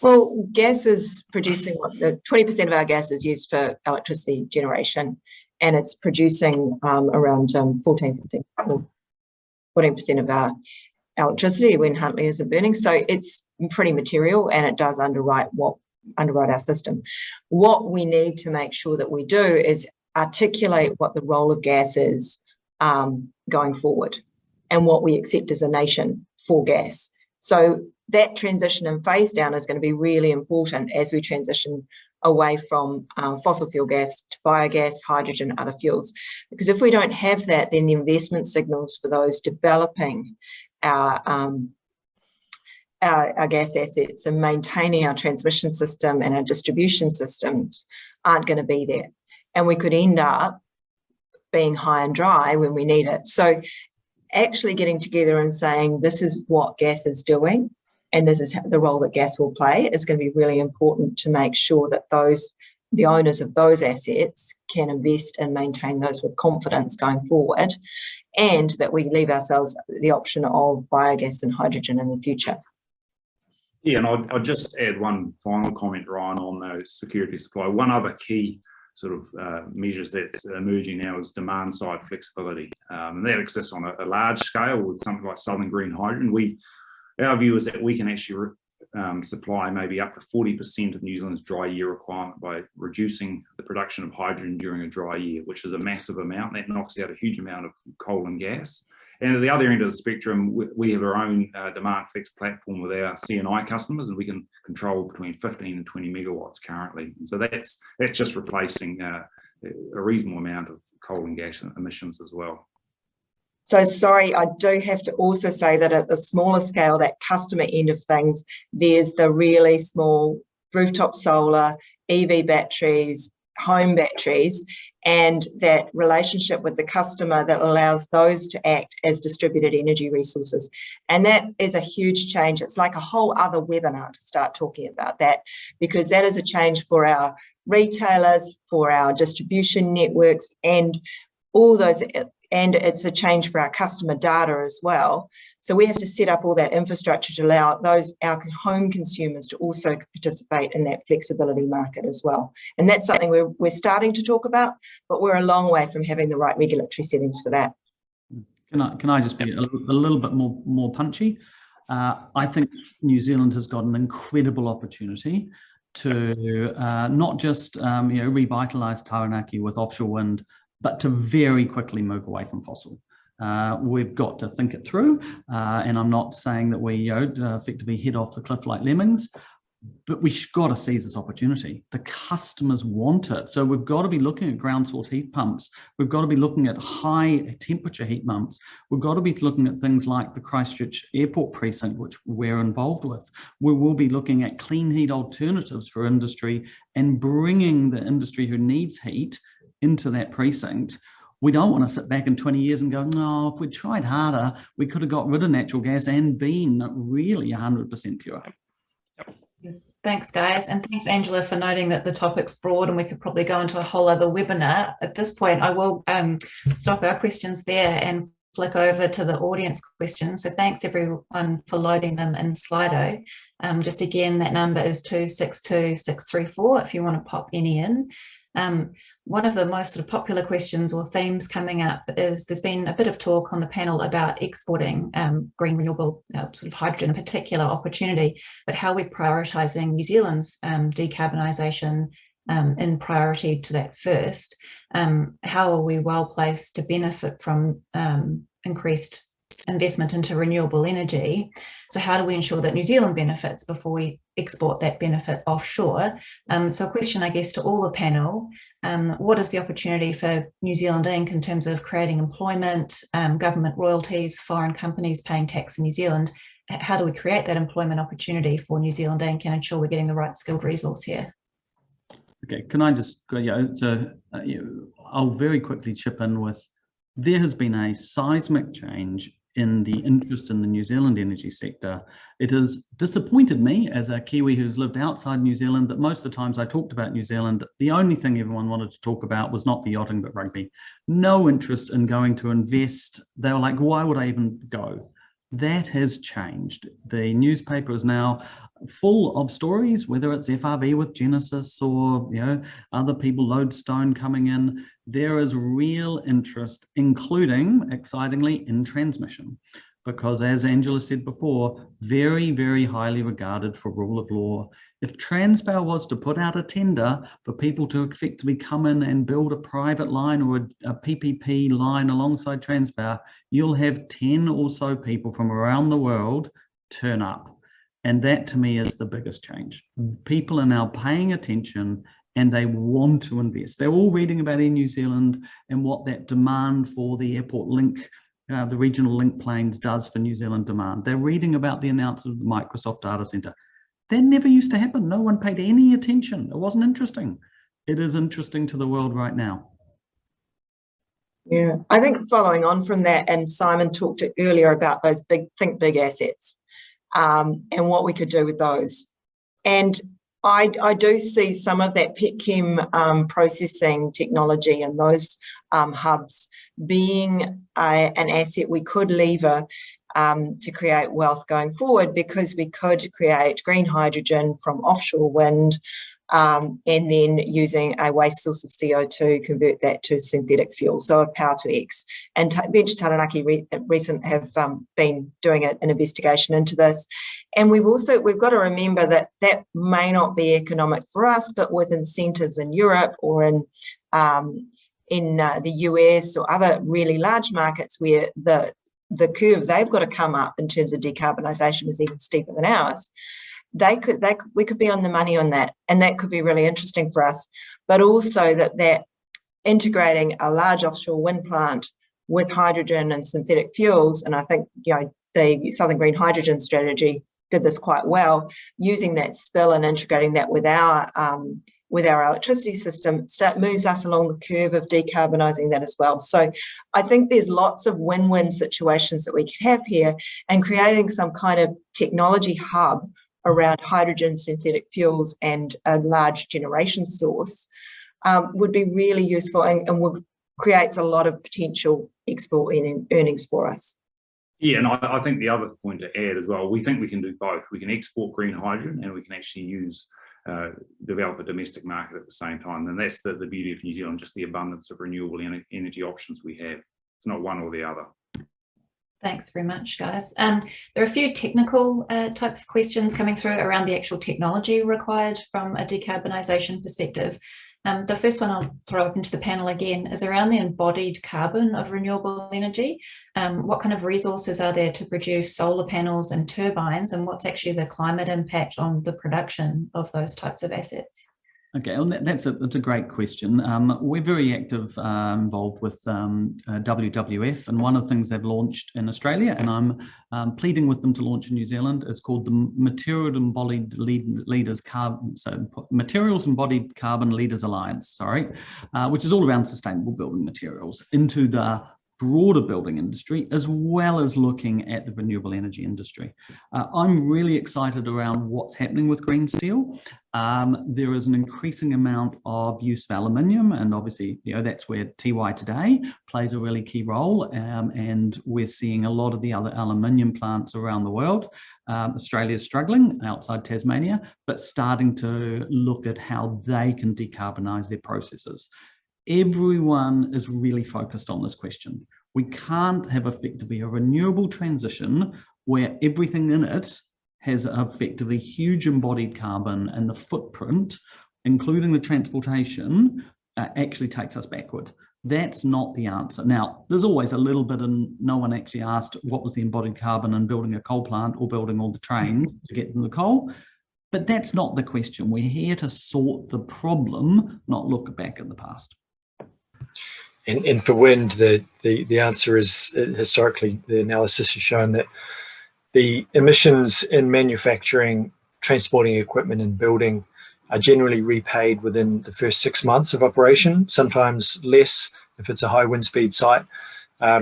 Well, gas is producing 20% of our gas is used for electricity generation, and it's producing around 14% of our electricity when Huntly isn't burning. So it's pretty material, and it does underwrite our system. What we need to make sure that we do is articulate what the role of gas is going forward, and what we accept as a nation for gas. So that transition and phase down is going to be really important as we transition away from fossil fuel gas to biogas, hydrogen, other fuels. Because if we don't have that, then the investment signals for those developing our gas assets and maintaining our transmission system and our distribution systems aren't going to be there. And we could end up being high and dry when we need it. So actually getting together and saying, this is what gas is doing, and this is the role that gas will play, is going to be really important to make sure that the owners of those assets can invest and maintain those with confidence going forward, and that we leave ourselves the option of biogas and hydrogen in the future. Yeah, and I'll just add one final comment, Ryan, on the security supply. One other key sort of measures that's emerging now is demand side flexibility, and that exists on a large scale with something like Southern Green Hydrogen. Our view is that we can actually supply maybe up to 40% of New Zealand's dry year requirement by reducing the production of hydrogen during a dry year, which is a massive amount. That knocks out a huge amount of coal and gas. And at the other end of the spectrum, we have our own demand flex platform with our C&I customers, and we can control between 15 and 20 megawatts currently. And so that's just replacing a reasonable amount of coal and gas emissions as well. So sorry, I do have to also say that at the smaller scale, that customer end of things, there's the really small rooftop solar, EV batteries, home batteries, and that relationship with the customer that allows those to act as distributed energy resources. And that is a huge change. It's like a whole other webinar to start talking about that, because that is a change for our retailers, for our distribution networks, and all those, and it's a change for our customer data as well. So we have to set up all that infrastructure to allow our home consumers to also participate in that flexibility market as well. And that's something we're starting to talk about, but we're a long way from having the right regulatory settings for that. Can I just be a little bit more punchy? I think New Zealand has got an incredible opportunity to not just revitalise Taranaki with offshore wind, but to very quickly move away from fossil. We've got to think it through, and I'm not saying that we effectively head off the cliff like lemmings, but we've got to seize this opportunity. The customers want it. So we've got to be looking at ground source heat pumps. We've got to be looking at high temperature heat pumps. We've got to be looking at things like the Christchurch Airport precinct, which we're involved with. We will be looking at clean heat alternatives for industry and bringing the industry who needs heat into that precinct. We don't want to sit back in 20 years and go, no, if we'd tried harder, we could have got rid of natural gas and been really 100% pure. Thanks, guys. And thanks, Angela, for noting that the topic's broad and we could probably go into a whole other webinar. At this point, I will stop our questions there and flick over to the audience questions. So thanks, everyone, for loading them in Slido. Just again, that number is 262-634 if you want to pop any in. One of the most sort of popular questions or themes coming up is there's been a bit of talk on the panel about exporting green renewable, sort of hydrogen in particular opportunity, but how we're prioritising New Zealand's decarbonisation in priority to that first. How are we well placed to benefit from increased investment into renewable energy? So how do we ensure that New Zealand benefits before we export that benefit offshore? So a question, I guess, to all the panel, what is the opportunity for New Zealand Inc. in terms of creating employment, government royalties, foreign companies paying tax in New Zealand? How do we create that employment opportunity for New Zealand Inc. and ensure we're getting the right skilled resource here? Okay, can I just go, I'll very quickly chip in with, there has been a seismic change in the interest in the New Zealand energy sector. It has disappointed me as a Kiwi who's lived outside New Zealand that most of the times I talked about New Zealand, the only thing everyone wanted to talk about was not the yachting but rugby. No interest in going to invest. They were like, why would I even go? That has changed. The newspaper is now full of stories, whether it's FRV with Genesis or other people, Lodestone coming in. There is real interest, including, excitingly, in transmission, because as Angela said before, very, very highly regarded for rule of law. If Transpower was to put out a tender for people to effectively come in and build a private line or a PPP line alongside Transpower, you'll have 10 or so people from around the world turn up. And that to me is the biggest change. People are now paying attention and they want to invest. They're all reading about Air New Zealand and what that demand for the airport link, the regional link planes does for New Zealand demand. They're reading about the announcement of the Microsoft data center. That never used to happen. No one paid any attention. It wasn't interesting. It is interesting to the world right now. Yeah, I think following on from that, and Simon talked earlier about those think big assets and what we could do with those. And I do see some of that petchem processing technology and those hubs being an asset we could lever to create wealth going forward, because we could create green hydrogen from offshore wind and then using a waste source of CO2, convert that to synthetic fuel, so a power to X. And Venture Taranaki have been doing an investigation into this. And we've got to remember that that may not be economic for us, but with incentives in Europe or in the US or other really large markets where the curve they've got to come up in terms of decarbonisation is even steeper than ours. We could be on the money on that, and that could be really interesting for us. But also that integrating a large offshore wind plant with hydrogen and synthetic fuels, and I think the Southern Green Hydrogen Strategy did this quite well, using that spill and integrating that with our electricity system, moves us along the curve of decarbonising that as well. So I think there's lots of win-win situations that we can have here, and creating some kind of technology hub around hydrogen, synthetic fuels and a large generation source would be really useful and creates a lot of potential export earnings for us. Yeah, and I think the other point to add as well, we think we can do both. We can export green hydrogen and we can actually develop a domestic market at the same time. And that's the beauty of New Zealand, just the abundance of renewable energy options we have. It's not one or the other. Thanks very much, guys. There are a few technical type of questions coming through around the actual technology required from a decarbonisation perspective. The first one I'll throw up into the panel again is around the embodied carbon of renewable energy. What kind of resources are there to produce solar panels and turbines, and what's actually the climate impact on the production of those types of assets? Okay, well, that's a great question. We're very active, involved with WWF, and one of the things they've launched in Australia, and I'm pleading with them to launch in New Zealand, is called the Materials Embodied Carbon Leaders Alliance, which is all around sustainable building materials into the broader building industry, as well as looking at the renewable energy industry. I'm really excited around what's happening with green steel. There is an increasing amount of use of aluminium, and obviously, that's where TY Today plays a really key role. And we're seeing a lot of the other aluminium plants around the world. Australia is struggling outside Tasmania, but starting to look at how they can decarbonise their processes. Everyone is really focused on this question. We can't have effectively a renewable transition where everything in it has effectively huge embodied carbon, and the footprint, including the transportation, actually takes us backward. That's not the answer. Now, there's always a little bit, and no one actually asked what was the embodied carbon in building a coal plant or building all the trains to get them the coal. But that's not the question. We're here to sort the problem, not look back at the past. And for wind, the answer is, historically, the analysis has shown that the emissions in manufacturing, transporting equipment and building are generally repaid within the first 6 months of operation, sometimes less if it's a high wind speed site.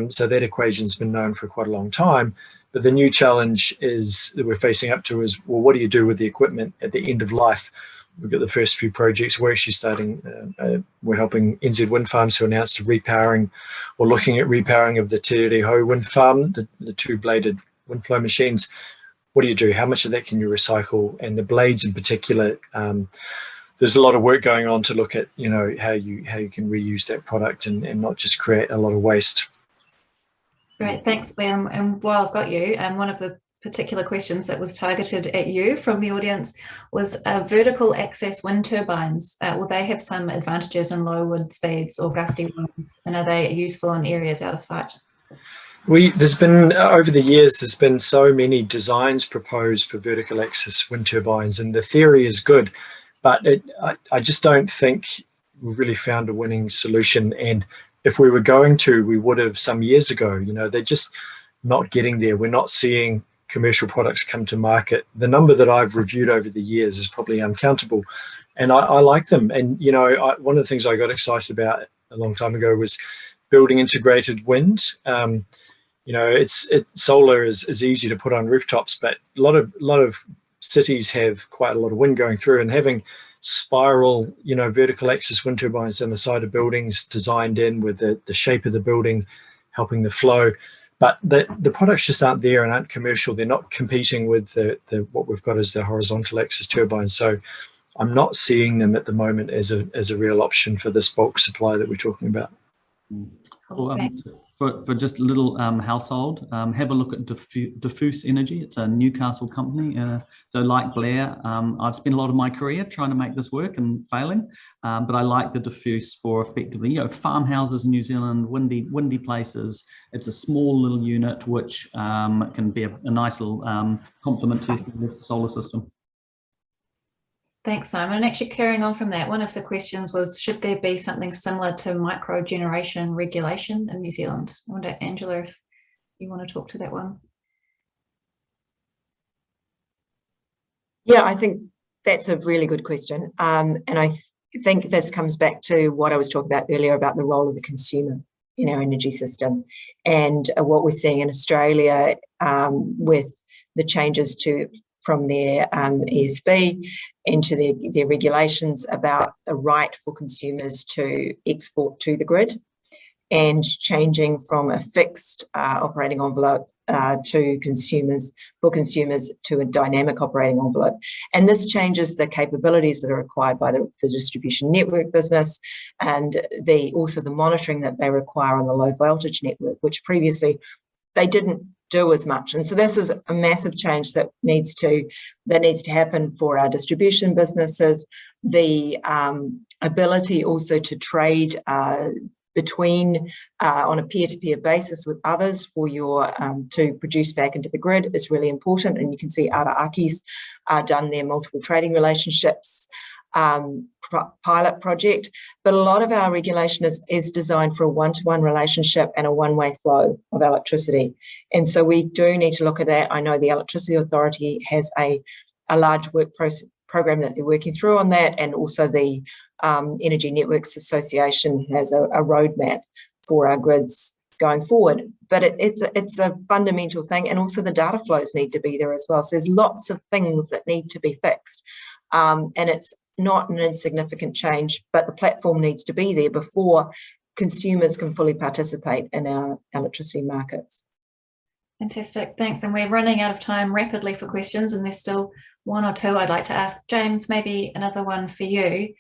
So that equation's been known for quite a long time. But the new challenge that we're facing up to is, well, what do you do with the equipment at the end of life? We've got the first few projects. We're actually starting, we're helping NZ Wind Farms, who announced a repowering or looking at repowering of the Te Rere Hau wind farm, the two-bladed wind flow machines. What do you do? How much of that can you recycle? And the blades in particular, there's a lot of work going on to look at, how you can reuse that product and not just create a lot of waste. Great, thanks. And while I've got you, one of the particular questions that was targeted at you from the audience was vertical access wind turbines. Will they have some advantages in low wind speeds or gusty winds, and are they useful in areas out of sight? There's been, over the years, there's been so many designs proposed for vertical access wind turbines, and the theory is good, but I just don't think we've really found a winning solution. And if we were going to, we would have some years ago. They're just not getting there. We're not seeing commercial products come to market. The number that I've reviewed over the years is probably uncountable, and I like them. And one of the things I got excited about a long time ago was building integrated wind. Solar is easy to put on rooftops, but a lot of cities have quite a lot of wind going through, and having spiral, vertical axis wind turbines down the side of buildings designed in with the shape of the building, helping the flow. But the products just aren't there and aren't commercial. They're not competing with what we've got as the horizontal axis turbines. So I'm not seeing them at the moment as a real option for this bulk supply that we're talking about. Well, for just a little household, have a look at Diffuse Energy. It's a Newcastle company. So like Blair, I've spent a lot of my career trying to make this work and failing, but I like the Diffuse for effectively, farmhouses in New Zealand, windy places. It's a small little unit which can be a nice little complement to the solar system. Thanks, Simon. And actually carrying on from that, one of the questions was, should there be something similar to microgeneration regulation in New Zealand? I wonder, Angela, if you want to talk to that one. Yeah, I think that's a really good question. And I think this comes back to what I was talking about earlier about the role of the consumer in our energy system, and what we're seeing in Australia with the changes from their ESB into their regulations about the right for consumers to export to the grid, and changing from a fixed operating envelope for consumers to a dynamic operating envelope. And this changes the capabilities that are required by the distribution network business, and also the monitoring that they require on the low voltage network, which previously they didn't do as much. And so this is a massive change that needs to happen for our distribution businesses. The ability also to trade between on a peer-to-peer basis with others for to produce back into the grid is really important. And you can see Araaki's done their multiple trading relationships pilot project, but a lot of our regulation is designed for a one-to-one relationship and a one-way flow of electricity. And so we do need to look at that. I know the Electricity Authority has a large work program that they're working through on that, and also the Energy Networks Association has a roadmap for our grids going forward. But it's a fundamental thing, and also the data flows need to be there as well. So there's lots of things that need to be fixed, and it's not an insignificant change, but the platform needs to be there before consumers can fully participate in our electricity markets. Fantastic, thanks. And we're running out of time rapidly for questions, and there's still one or two I'd like to ask. James, maybe another one for you.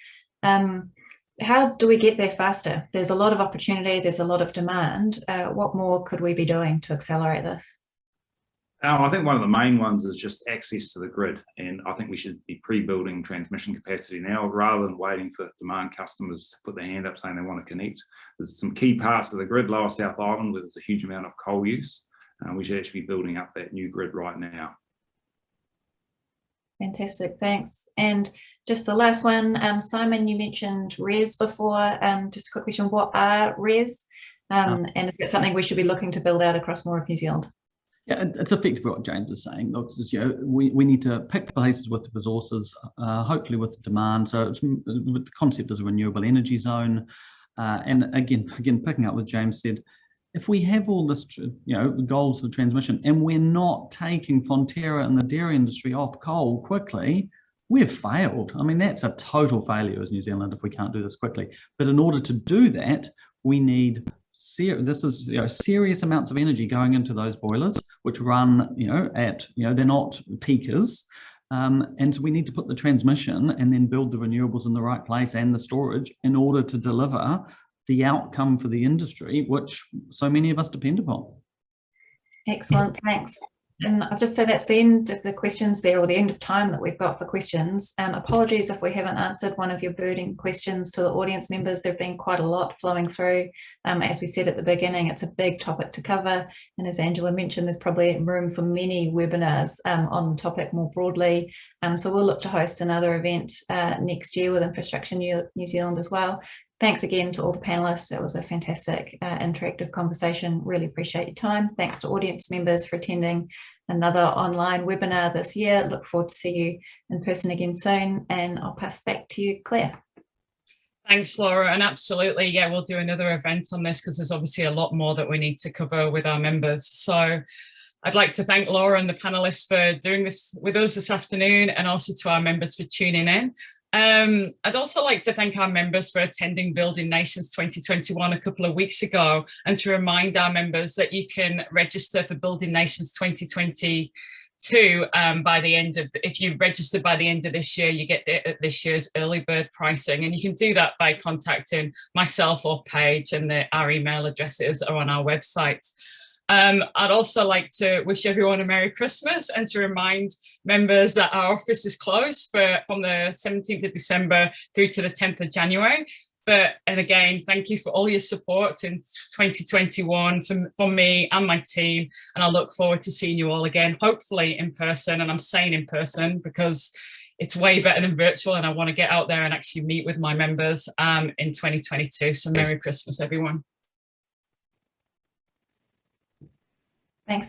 How do we get there faster? There's a lot of opportunity, there's a lot of demand. What more could we be doing to accelerate this? I think one of the main ones is just access to the grid, and I think we should be pre-building transmission capacity now rather than waiting for demand customers to put their hand up saying they want to connect. There's some key parts of the grid, Lower South Island, where there's a huge amount of coal use. We should actually be building up that new grid right now. Fantastic, thanks. And just the last one, Simon, you mentioned RES before. Just a quick question, what are RES? And is it something we should be looking to build out across more of New Zealand? Yeah, it's effectively what James is saying. Look, we need to pick places with the resources, hopefully with the demand. So the concept is a renewable energy zone. And again, picking up what James said, if we have all this, goals of transmission, and we're not taking Fonterra and the dairy industry off coal quickly, we've failed. I mean, that's a total failure as New Zealand if we can't do this quickly. But in order to do that, we need serious amounts of energy going into those boilers, which run, they're not peakers. And so we need to put the transmission and then build the renewables in the right place and the storage in order to deliver the outcome for the industry, which so many of us depend upon. Excellent, thanks. And I'll just say that's the end of the questions there, or the end of time that we've got for questions. Apologies if we haven't answered one of your burning questions to the audience members. There have been quite a lot flowing through. As we said at the beginning, it's a big topic to cover. And as Angela mentioned, there's probably room for many webinars on the topic more broadly. So we'll look to host another event next year with Infrastructure New Zealand as well. Thanks again to all the panelists. That was a fantastic interactive conversation. Really appreciate your time. Thanks to audience members for attending another online webinar this year. Look forward to see you in person again soon. And I'll pass back to you, Claire. Thanks, Laura. And absolutely, yeah, we'll do another event on this because there's obviously a lot more that we need to cover with our members. So I'd like to thank Laura and the panelists for doing this with us this afternoon, and also to our members for tuning in. I'd also like to thank our members for attending Building Nations 2021 a couple of weeks ago, and to remind our members that you can register for Building Nations 2022 by the end of, if you register by the end of this year, you get this year's early bird pricing, and you can do that by contacting myself or Paige, and our email addresses are on our website. I'd also like to wish everyone a Merry Christmas, and to remind members that our office is closed from the 17th of December through to the 10th of January. And again, thank you for all your support in 2021 from me and my team. And I look forward to seeing you all again, hopefully in person. And I'm saying in person because it's way better than virtual, and I want to get out there and actually meet with my members in 2022. So Merry Christmas, everyone. Thanks.